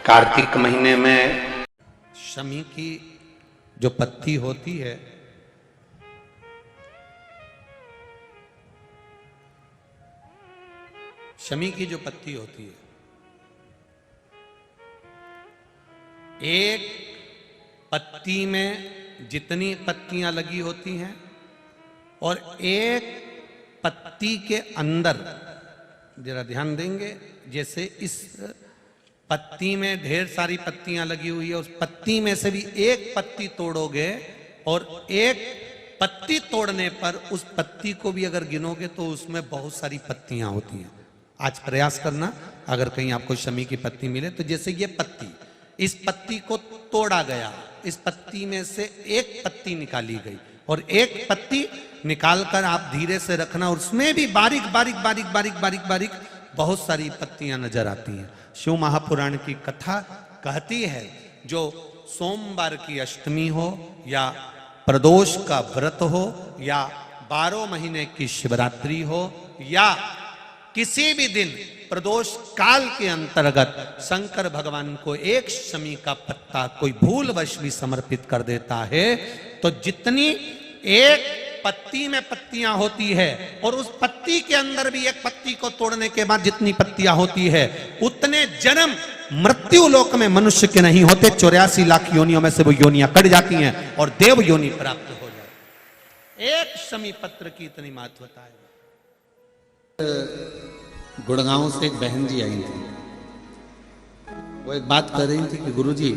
कार्तिक महीने में शमी की जो पत्ती होती है, शमी की जो पत्ती होती है, एक पत्ती में जितनी पत्तियां लगी होती हैं और एक पत्ती के अंदर, जरा ध्यान देंगे, जैसे इस पत्ती में ढेर सारी पत्तियां लगी हुई है, उस पत्ती में से भी एक पत्ती तोड़ोगे और एक पत्ती तोड़ने पर उस पत्ती को भी अगर गिनोगे तो उसमें बहुत सारी पत्तियां होती हैं। आज प्रयास करना, अगर कहीं आपको शमी की पत्ती मिले तो जैसे ये पत्ती, इस पत्ती को तोड़ा गया, इस पत्ती में से एक पत्ती निकाली गई और एक पत्ती निकालकर आप धीरे से रखना और उसमें भी बारीक बारीक बारीक बारीक बारीक बारीक बहुत सारी पत्तियां नजर आती हैं। शिव महापुराण की कथा कहती है, जो सोमवार की अष्टमी हो या प्रदोष का व्रत हो या 12 महीने की शिवरात्रि हो या किसी भी दिन प्रदोष काल के अंतर्गत शंकर भगवान को एक शमी का पत्ता कोई भूलवश भी समर्पित कर देता है तो जितनी एक पत्ती में पत्तियां होती है और उस पत्ती के अंदर भी एक पत्ती को तोड़ने के बाद जितनी पत्तियां होती है उतने जन्म मृत्यु लोक में मनुष्य के नहीं होते। 84 लाख योनियों में से वो योनियां कट जाती हैं और देव योनि प्राप्त हो जाती। एक शमी पत्र की इतनी महत्वता है। गुड़गांव से एक बहन जी आई थी, वो एक बात कर रही थी कि गुरुजी,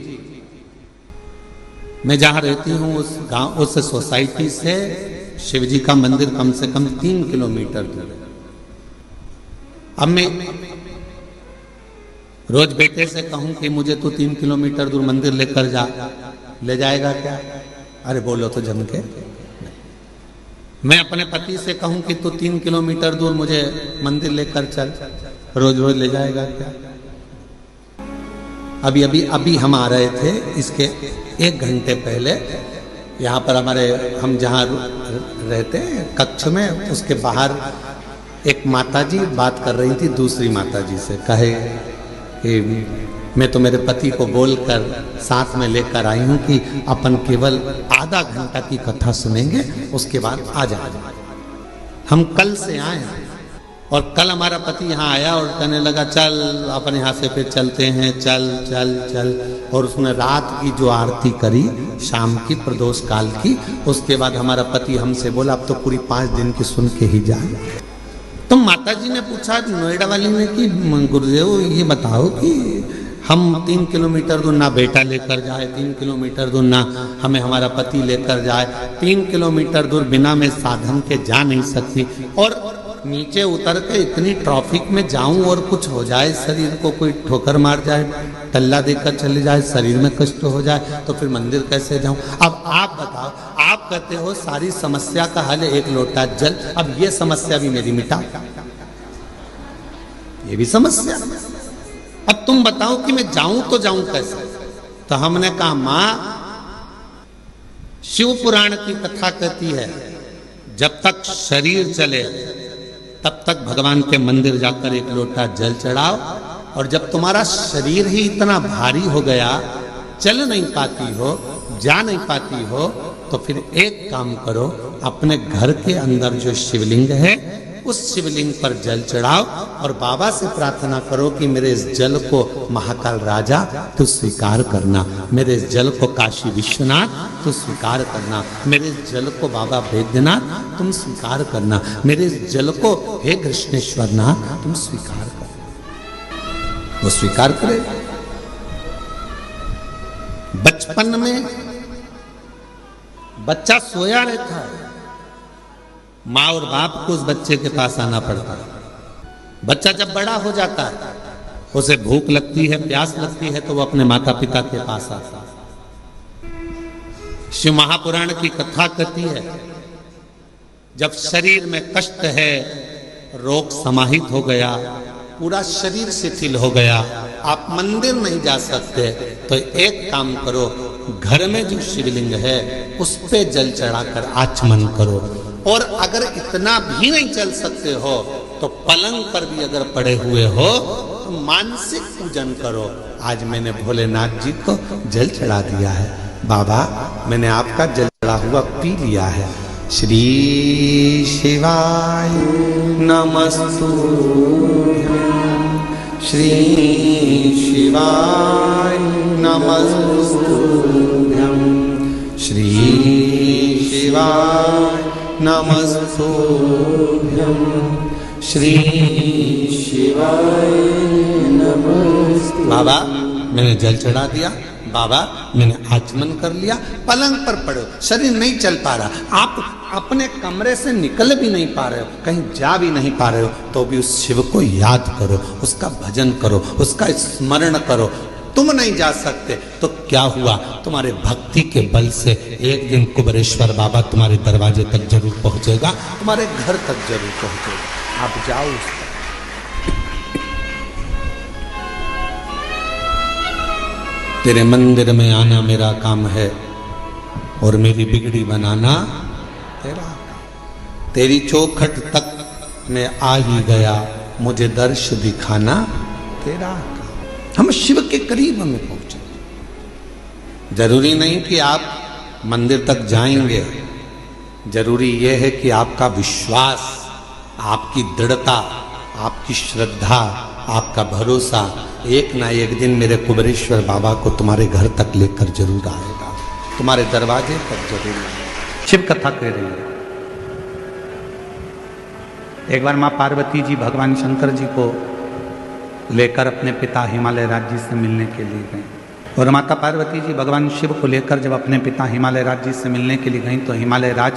मैं जहां रहती हूं उस गांव, उस सोसाइटी से शिवजी का मंदिर कम से कम 3 किलोमीटर दूर है। अब मैं रोज बेटे से कहूं कि मुझे तो 3 किलोमीटर दूर मंदिर लेकर जा, ले जाएगा क्या? अरे बोलो तो जम के। मैं अपने पति से कहूं कि तू 3 किलोमीटर दूर मुझे मंदिर लेकर चल, रोज रोज ले जाएगा क्या? अभी हम आ रहे थे, इसके 1 घंटे पहले यहाँ पर हमारे, हम जहाँ रहते हैं कक्ष में, उसके बाहर एक माताजी बात कर रही थी दूसरी माताजी से। कहे कि मैं तो मेरे पति को बोलकर साथ में लेकर आई हूं कि अपन केवल आधा घंटा की कथा सुनेंगे, उसके बाद आ जाएंगे। हम कल से आए हैं और कल हमारा पति यहाँ आया और कहने लगा चल अपन यहाँ से फिर चलते हैं, चल चल चल। और उसने रात की जो आरती करी शाम की प्रदोष काल की, उसके बाद हमारा पति हमसे बोला अब तो पूरी 5 दिन की सुन के ही जाए। तो माता जी ने पूछा नोएडा वाली ने कि गुरुदेव ये बताओ कि हम 3 किलोमीटर दूर ना बेटा लेकर जाए, 3 किलोमीटर दूर ना हमें हमारा पति लेकर जाए, 3 किलोमीटर दूर बिना मैं साधन के जा नहीं सकती, और नीचे उतर के इतनी ट्रैफिक में जाऊं और कुछ हो जाए, शरीर को कोई ठोकर मार जाए, टल्ला देकर चले जाए, शरीर में कष्ट हो जाए, तो फिर मंदिर कैसे जाऊं? अब आप बताओ, आप कहते हो सारी समस्या का हल 1 लोटा जल, अब ये समस्या भी मेरी मिटा, ये भी समस्या। अब तुम बताओ कि मैं जाऊं तो जाऊं कैसे? तो हमने कहा मां, शिव पुराण की कथा कहती है जब तक शरीर चले तब तक भगवान के मंदिर जाकर 1 लोटा जल चढ़ाओ, और जब तुम्हारा शरीर ही इतना भारी हो गया, चल नहीं पाती हो, जा नहीं पाती हो, तो फिर एक काम करो, अपने घर के अंदर जो शिवलिंग है उस शिवलिंग पर जल चढ़ाओ और बाबा से प्रार्थना करो कि मेरे इस जल को महाकाल राजा तू स्वीकार करना, मेरे इस जल को काशी विश्वनाथ तू स्वीकार करना, मेरे इस जल को बाबा वैद्यनाथ तुम स्वीकार करना, मेरे इस जल को हे कृष्णेश्वर नाथ तुम स्वीकार करना। वो स्वीकार करे। बचपन में बच्चा सोया रहता है, माँ और बाप को उस बच्चे के पास आना पड़ता है। बच्चा जब बड़ा हो जाता है, उसे भूख लगती है, प्यास लगती है, तो वो अपने माता पिता के पास आता है। शिव महापुराण की कथा कहती है जब शरीर में कष्ट है, रोग समाहित हो गया, पूरा शरीर शिथिल हो गया, आप मंदिर नहीं जा सकते, तो एक काम करो, घर में जो शिवलिंग है उस पे जल चढ़ाकर आचमन करो, और अगर इतना भी नहीं चल सकते हो तो पलंग पर भी अगर पड़े हुए हो तो मानसिक पूजन करो। आज मैंने भोलेनाथ जी को जल चढ़ा दिया है। बाबा मैंने आपका जल चढ़ा हुआ पी लिया है। श्री शिवाय नमस्तुभ्यं, श्री शिवाय नमस्तुभ्यं, श्री शिवाय नमस्तुभ्यं, श्री शिवाय नमस्तुभ्यं। बाबा मैंने जल चढ़ा दिया, बाबा मैंने आचमन कर लिया। पलंग पर पड़े हो, शरीर नहीं चल पा रहा, आप अपने कमरे से निकल भी नहीं पा रहे हो, कहीं जा भी नहीं पा रहे हो, तो भी उस शिव को याद करो, उसका भजन करो, उसका स्मरण करो। तुम नहीं जा सकते तो क्या हुआ, तुम्हारे भक्ति के बल से एक दिन कुबेरेश्वर बाबा तुम्हारे दरवाजे तक जरूर पहुंचेगा, तुम्हारे घर तक जरूर पहुंचेगा। आप जाओ उस तक। तेरे मंदिर में आना मेरा काम है और मेरी बिगड़ी बनाना तेरा काम। तेरी चौखट तक मैं आ ही गया, मुझे दर्श दिखाना तेरा काम। हम शिव के करीब हमें पहुंचे। जरूरी नहीं कि आप मंदिर तक जाएंगे, जरूरी यह है कि आपका विश्वास, आपकी दृढ़ता, आपकी श्रद्धा, आपका भरोसा एक ना एक दिन मेरे कुबेरेश्वर बाबा को तुम्हारे घर तक लेकर जरूर आएगा, तुम्हारे दरवाजे तक जरूर आएगा। शिव कथा कह रही है। एक बार माँ पार्वती जी भगवान शंकर जी को लेकर अपने पिता हिमालय राज जी से मिलने के लिए गए, और माता पार्वती जी भगवान शिव को लेकर जब अपने पिता हिमालय राज जी से मिलने के लिए गई तो हिमालय राज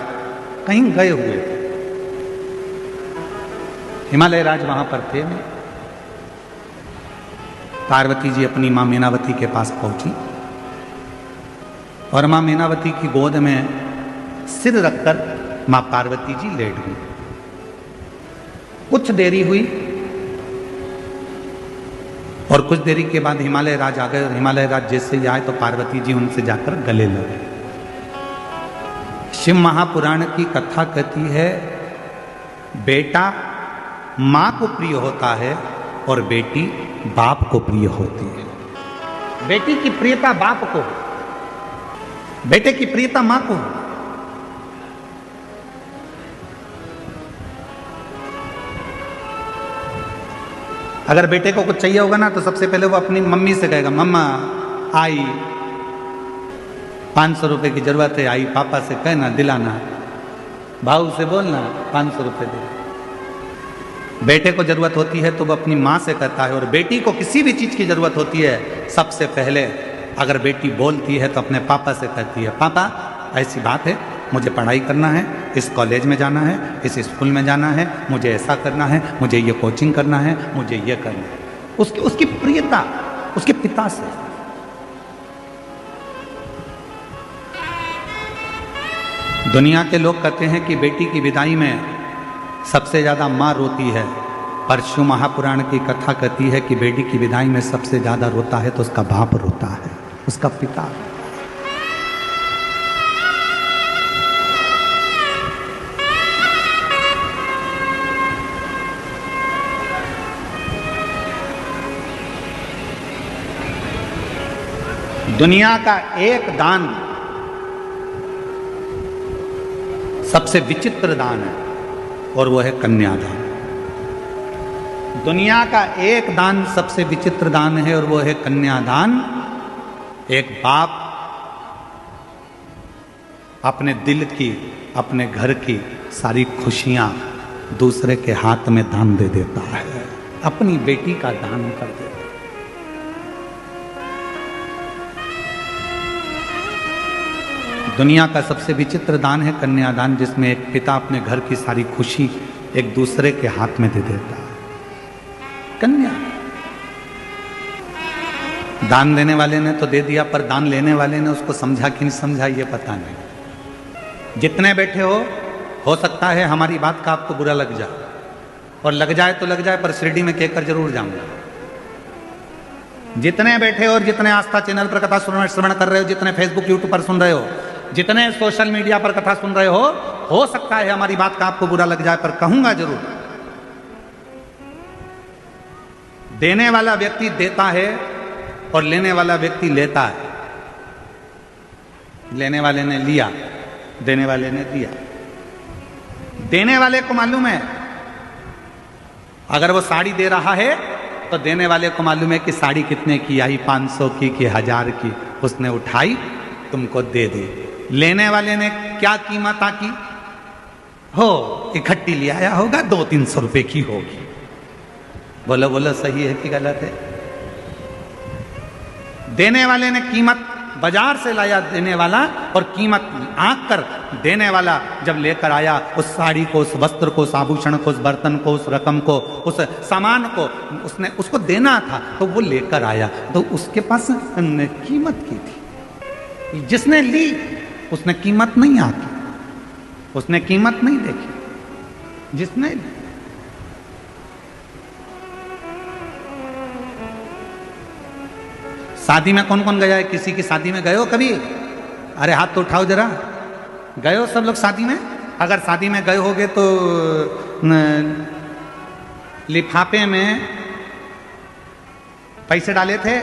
कहीं गए हुए थे। हिमालय राज वहां पर थे नहीं। पार्वती जी अपनी मां मीनावती के पास पहुंची और मां मीनावती की गोद में सिर रखकर मां पार्वती जी लेट गई। कुछ देरी हुई और कुछ देरी के बाद हिमालय राज आ गए, और हिमालय राज जैसे ही आए तो पार्वती जी उनसे जाकर गले लगे। शिव महापुराण की कथा कहती है, बेटा मां को प्रिय होता है और बेटी बाप को प्रिय होती है। बेटी की प्रियता बाप को, बेटे की प्रियता मां को। अगर बेटे को कुछ चाहिए होगा ना तो सबसे पहले वो अपनी मम्मी से कहेगा, मम्मा आई 500 रुपए की जरूरत है, आई पापा से कहना दिलाना, भाऊ से बोलना 500 रुपए दे। बेटे को जरूरत होती है तो वो अपनी माँ से कहता है, और बेटी को किसी भी चीज़ की जरूरत होती है सबसे पहले अगर बेटी बोलती है तो अपने पापा से कहती है, पापा ऐसी बात है, मुझे पढ़ाई करना है, इस कॉलेज में जाना है, इस स्कूल में जाना है, मुझे ऐसा करना है, मुझे ये कोचिंग करना है, मुझे ये करना है। उसकी प्रियता उसके पिता से। दुनिया के लोग कहते हैं कि बेटी की विदाई में सबसे ज्यादा मां रोती है, पर शिव महापुराण की कथा कहती है कि बेटी की विदाई में सबसे ज्यादा रोता है तो उसका बाप रोता है, उसका पिता। दुनिया का एक दान सबसे विचित्र दान है और वो है कन्यादान। दुनिया का एक दान सबसे विचित्र दान है और वो है कन्यादान। एक बाप अपने दिल की, अपने घर की सारी खुशियां दूसरे के हाथ में दान दे देता है, अपनी बेटी का दान कर देता है। दुनिया का सबसे विचित्र दान है कन्यादान, जिसमें एक पिता अपने घर की सारी खुशी एक दूसरे के हाथ में दे देता है। कन्या दान देने वाले ने तो दे दिया, पर दान लेने वाले ने उसको समझा कि नहीं समझा ये पता नहीं। जितने बैठे हो सकता है हमारी बात का आपको बुरा लग जाए, और लग जाए तो लग जाए, पर शिरडी में कहकर जरूर जाऊंगा। जितने बैठे हो और जितने आस्था चैनल पर कथा श्रवण कर रहे हो, जितने फेसबुक यूट्यूब पर सुन रहे हो, जितने सोशल मीडिया पर कथा सुन रहे हो सकता है हमारी बात का आपको बुरा लग जाए, पर कहूंगा जरूर। देने वाला व्यक्ति देता है और लेने वाला व्यक्ति लेता है। लेने वाले ने लिया, देने वाले ने दिया। देने वाले को मालूम है अगर वो साड़ी दे रहा है तो देने वाले को मालूम है कि साड़ी कितने की आई, 500 की कि 1000 की। उसने उठाई, तुमको दे दी। लेने वाले ने क्या कीमत आकी हो, इकट्ठी ले आया होगा, 200-300 रुपए की होगी। बोलो बोलो, सही है कि गलत है? देने वाले ने कीमत बाजार से लाया देने वाला, और कीमत आंक कर देने वाला जब लेकर आया उस साड़ी को, उस वस्त्र को, उस आभूषण को, उस बर्तन को, उस रकम को, उस सामान को उसने उसको देना था, तो वो लेकर आया तो उसके पास कीमत की थी। जिसने ली उसने कीमत नहीं आकी, उसने कीमत नहीं देखी। जिसने शादी में कौन कौन गया है? किसी की शादी में गए हो कभी? अरे हाथ तो उठाओ जरा। गए हो सब लोग शादी में? अगर शादी में गए होगे तो लिफाफे में पैसे डाले थे?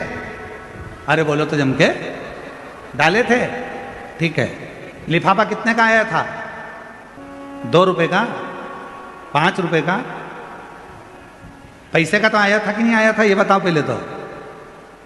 अरे बोलो तो जम के, डाले थे? ठीक है। लिफाफा कितने का आया था? 2 रुपए का, 5 रुपए का? पैसे का तो आया था कि नहीं आया था, ये बताओ पहले तो।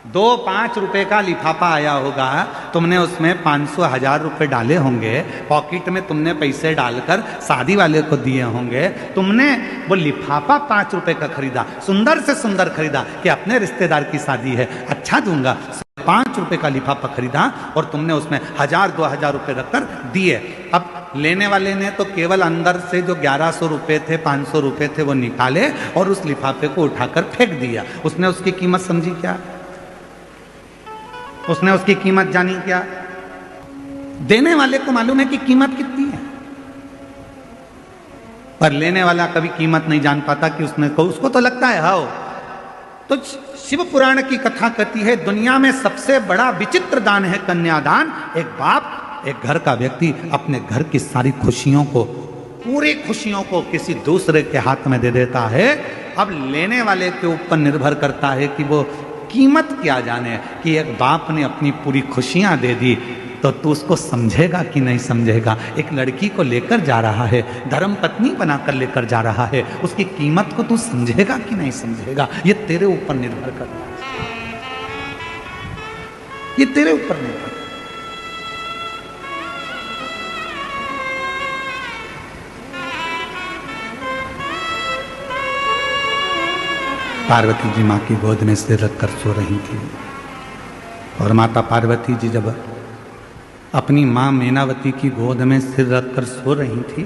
2-5 रुपए का लिफाफा आया होगा, तुमने उसमें 500-1000 रुपए डाले होंगे, पॉकेट में तुमने पैसे डालकर शादी वाले को दिए होंगे। तुमने वो लिफाफा 5 रुपए का खरीदा, सुंदर से सुंदर खरीदा कि अपने रिश्तेदार की शादी है, अच्छा दूंगा। 5 रुपए का लिफाफा खरीदा और तुमने उसमें 1000-2000 रुपए रखकर दिए। अब लेने वाले ने तो केवल अंदर से जो 1100 रुपए थे, 500 रुपए थे, वो निकाले और उस लिफाफे को उठाकर फेंक दिया। उसने उसकी कीमत समझी क्या? उसने उसकी कीमत जानी क्या? देने वाले को मालूम है कि कीमत कितनी है, पर लेने वाला कभी कीमत नहीं जान पाता कि उसको तो लगता है हाओ। तो शिव पुराण की कथा कहती है दुनिया में सबसे बड़ा विचित्र दान है कन्यादान। एक बाप, एक घर का व्यक्ति अपने घर की सारी खुशियों को, पूरी खुशियों को किसी दूसरे के हाथ में दे देता है। अब लेने वाले के ऊपर निर्भर करता है कि वो कीमत क्या जाने कि एक बाप ने अपनी पूरी खुशियां दे दी, तो तू उसको समझेगा कि नहीं समझेगा? एक लड़की को लेकर जा रहा है, धर्म पत्नी बनाकर लेकर जा रहा है, उसकी कीमत को तू समझेगा कि नहीं समझेगा? ये तेरे ऊपर निर्भर करता है, ये तेरे ऊपर निर्भर। पार्वती जी माँ की गोद में सिर रखकर सो रही थी, और माता पार्वती जी जब अपनी माँ मैनावती की गोद में सिर रखकर सो रही थी,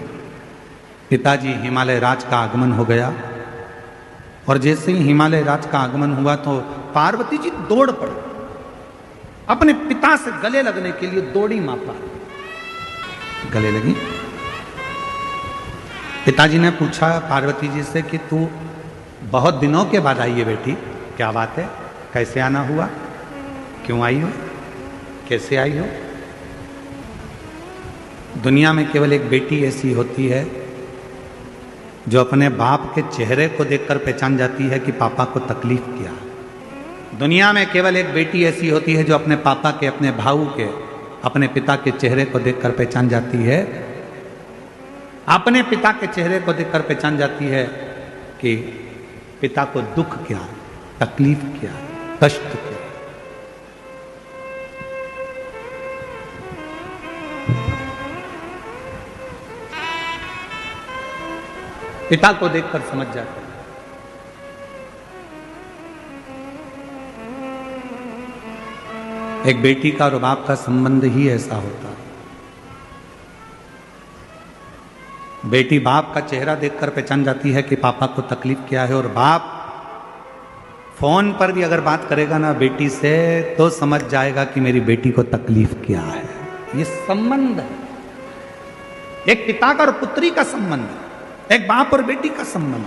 पिताजी हिमालय राज का आगमन हो गया। और जैसे ही हिमालय राज का आगमन हुआ तो पार्वती जी दौड़ पड़ी, अपने पिता से गले लगने के लिए दौड़ी। माँ पार्वती गले लगी। पिताजी ने पूछा पार्वती जी से कि तू बहुत दिनों के बाद आई है बेटी, क्या बात है? कैसे आना हुआ? क्यों आई हो? कैसे आई हो? दुनिया में केवल एक बेटी ऐसी होती है जो अपने बाप के चेहरे को देखकर पहचान जाती है कि पापा को तकलीफ क्या। दुनिया में केवल एक बेटी ऐसी होती है जो अपने पापा के, अपने भाऊ के, अपने पिता के चेहरे को देखकर पहचान जाती है, अपने पिता के चेहरे को देखकर पहचान जाती है कि पिता को दुख क्या, तकलीफ क्या, कष्ट क्या। पिता को देखकर समझ जाते हैं। एक बेटी का और बाप का संबंध ही ऐसा होता है। बेटी बाप का चेहरा देखकर पहचान जाती है कि पापा को तकलीफ क्या है, और बाप फोन पर भी अगर बात करेगा ना बेटी से तो समझ जाएगा कि मेरी बेटी को तकलीफ क्या है। ये संबंध है, एक पिता का और पुत्री का संबंध, एक बाप और बेटी का संबंध।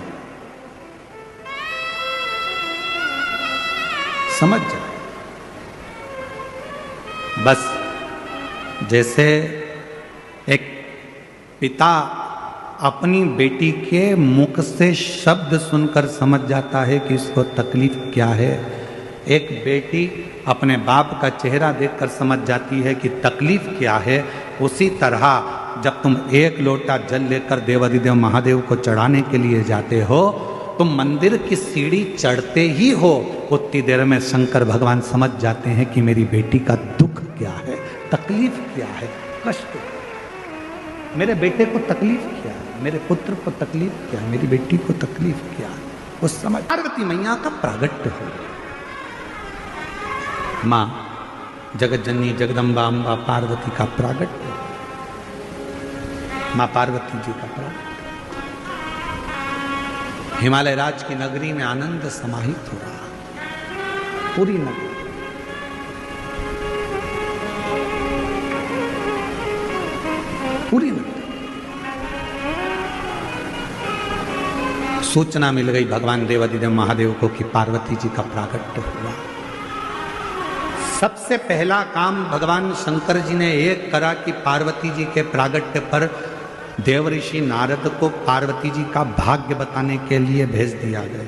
समझ जाए। बस जैसे एक पिता अपनी बेटी के मुख से शब्द सुनकर समझ जाता है कि इसको तकलीफ क्या है, एक बेटी अपने बाप का चेहरा देखकर समझ जाती है कि तकलीफ क्या है, उसी तरह जब तुम एक लोटा जल लेकर देवाधिदेव महादेव को चढ़ाने के लिए जाते हो, तुम मंदिर की सीढ़ी चढ़ते ही हो, उतनी देर में शंकर भगवान समझ जाते हैं कि मेरी बेटी का दुख क्या है, तकलीफ क्या है, कष्ट, मेरे बेटे को तकलीफ क्या है, मेरे पुत्र को तकलीफ क्या है, मेरी बेटी को तकलीफ क्या है। उस समय पार्वती मैया का प्रागट्य हो, मां जगत जननी जगदम्बा अम्बा पार्वती का प्रागट्य, मां पार्वती जी का प्रागट्य। हिमालय राज की नगरी में आनंद समाहित हो रहा, पूरी नगरी, पूरी नगरी। सूचना मिल गई भगवान देवाधिदेव महादेव को कि पार्वती जी का प्रागट्य हुआ। सबसे पहला काम भगवान शंकर जी ने एक करा कि पार्वती जी के प्रागट्य पर देवऋषि नारद को पार्वती जी का भाग्य बताने के लिए भेज दिया गया।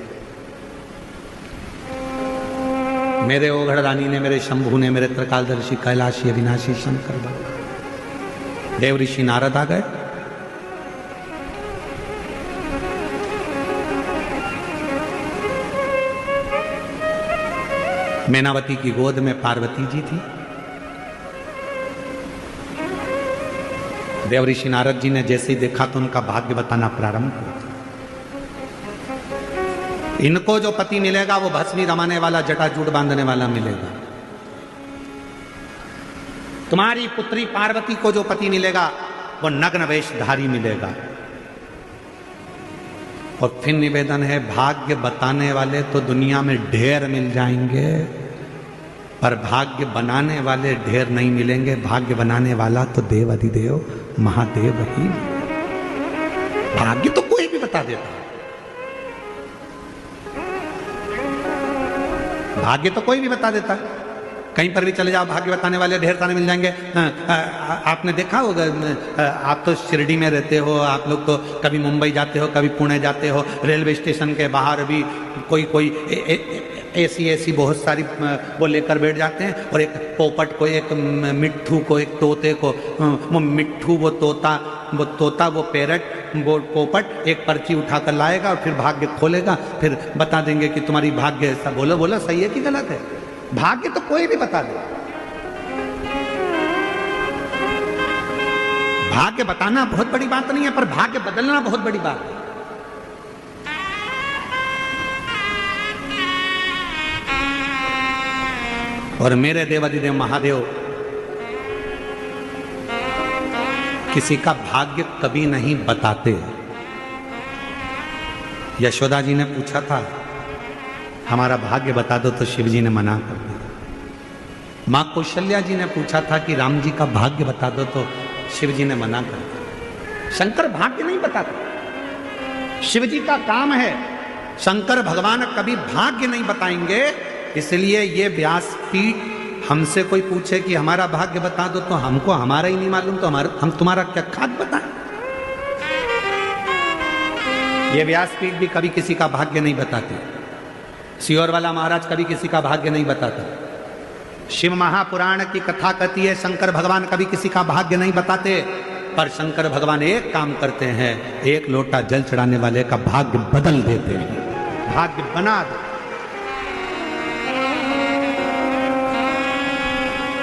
मेरे ओघड़ रानी ने, मेरे शंभू ने, मेरे त्रिकालदर्शी कैलाशी अविनाशी शंकर भगवान देवऋषि नारद आ गए। मैनावती की गोद में पार्वती जी थी। देवऋषि नारद जी ने जैसे ही देखा तो उनका भाग्य बताना प्रारंभ किया। इनको जो पति मिलेगा वो भस्मी रमाने वाला, जटाजूट बांधने वाला मिलेगा। तुम्हारी पुत्री पार्वती को जो पति मिलेगा वो नग्न वेशधारी मिलेगा। और फिर निवेदन है, भाग्य बताने वाले तो दुनिया में ढेर मिल जाएंगे, पर भाग्य बनाने वाले ढेर नहीं मिलेंगे। भाग्य बनाने वाला तो देव अधिदेव महादेव ही। भाग्य तो कोई भी बता देता है, भाग्य तो कोई भी बता देता है। कहीं पर भी चले जाओ, भाग्य बताने वाले ढेर सारे मिल जाएंगे। आपने देखा होगा, आप तो शिरडी में रहते हो, आप लोग तो कभी मुंबई जाते हो, कभी पुणे जाते हो, रेलवे स्टेशन के बाहर भी कोई ऐसी बहुत सारी वो लेकर बैठ जाते हैं। और एक पोपट को, एक मिट्ठू को, एक तोते को, वो मिट्ठू, वो तोता, वो पैरट, वो पोपट एक पर्ची उठाकर लाएगा और फिर भाग्य खोलेगा, फिर बता देंगे कि तुम्हारी भाग्य ऐसा। बोलो सही है कि गलत है? भाग्य तो कोई भी बता दे। भाग्य बताना बहुत बड़ी बात नहीं है, पर भाग्य बदलना बहुत बड़ी बात है। और मेरे देवाधिदेव महादेव किसी का भाग्य कभी नहीं बताते। यशोदा जी ने पूछा था, हमारा भाग्य बता दो, तो शिव जी ने मना कर दिया। मां कौशल्या जी ने पूछा था कि राम जी का भाग्य बता दो, तो शिव जी ने मना कर दिया। शंकर भाग्य नहीं बताते, शिव जी का काम है। शंकर भगवान कभी भाग्य नहीं बताएंगे। इसलिए ये व्यासपीठ हमसे कोई पूछे कि हमारा भाग्य बता दो, तो हमको हमारा ही नहीं मालूम, तो हम तुम्हारा क्या खाद बताएं। ये व्यासपीठ भी कभी किसी का भाग्य नहीं बताते। सियोर वाला महाराज कभी किसी का भाग्य नहीं बताता। शिव महापुराण की कथा कहती है, शंकर भगवान कभी किसी का भाग्य नहीं बताते, पर शंकर भगवान एक काम करते हैं, एक लोटा जल चढ़ाने वाले का भाग्य बदल देते हैं, भाग्य बना दे।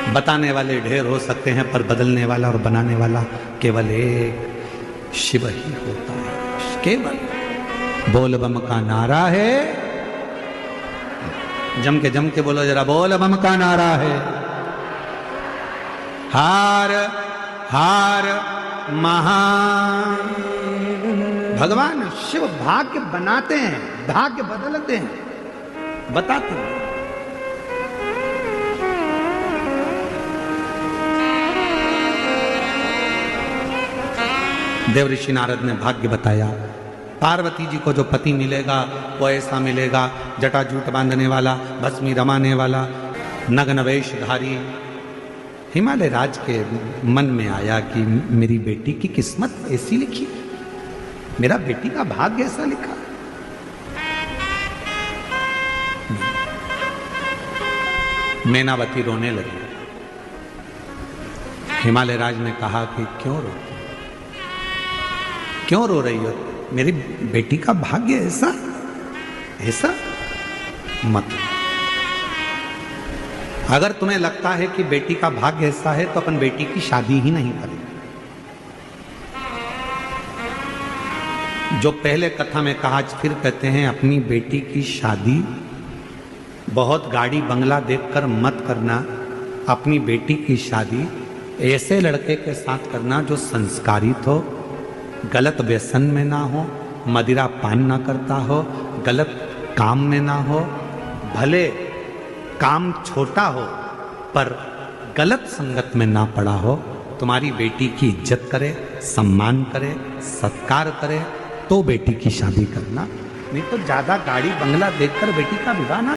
बताने वाले ढेर हो सकते हैं, पर बदलने वाला और बनाने वाला केवल एक शिव ही होता है। केवल बोल बम का नारा है, जम के बोलो जरा, बोल बम का नारा है। हार हार महा। भगवान शिव भाग्य बनाते हैं, भाग्य बदलते हैं, बताते हैं। देवऋषि नारद ने भाग्य बताया। पार्वती जी को जो पति मिलेगा वो ऐसा मिलेगा, जटाजूट बांधने वाला, भस्मी रमाने वाला, नग्न वेशधारी। हिमालय राज के मन में आया कि मेरी बेटी की किस्मत ऐसी लिखी, मेरा बेटी का भाग्य ऐसा लिखा। मैनावती रोने लगी। हिमालय राज ने कहा कि क्यों रोती, क्यों रो रही हो? मेरी बेटी का भाग्य ऐसा ऐसा मत। अगर तुम्हें लगता है कि बेटी का भाग्य ऐसा है तो अपन बेटी की शादी ही नहीं करें। जो पहले कथा में कहा, आज फिर कहते हैं, अपनी बेटी की शादी बहुत गाड़ी बंगला देखकर मत करना। अपनी बेटी की शादी ऐसे लड़के के साथ करना जो संस्कारित हो, गलत व्यसन में ना हो, मदिरा पान ना करता हो, गलत काम में ना हो, भले काम छोटा हो पर गलत संगत में ना पड़ा हो। तुम्हारी बेटी की इज्जत करे, सम्मान करे, सत्कार करे तो बेटी की शादी करना, नहीं तो ज्यादा गाड़ी बंगला देखकर बेटी का विवाह ना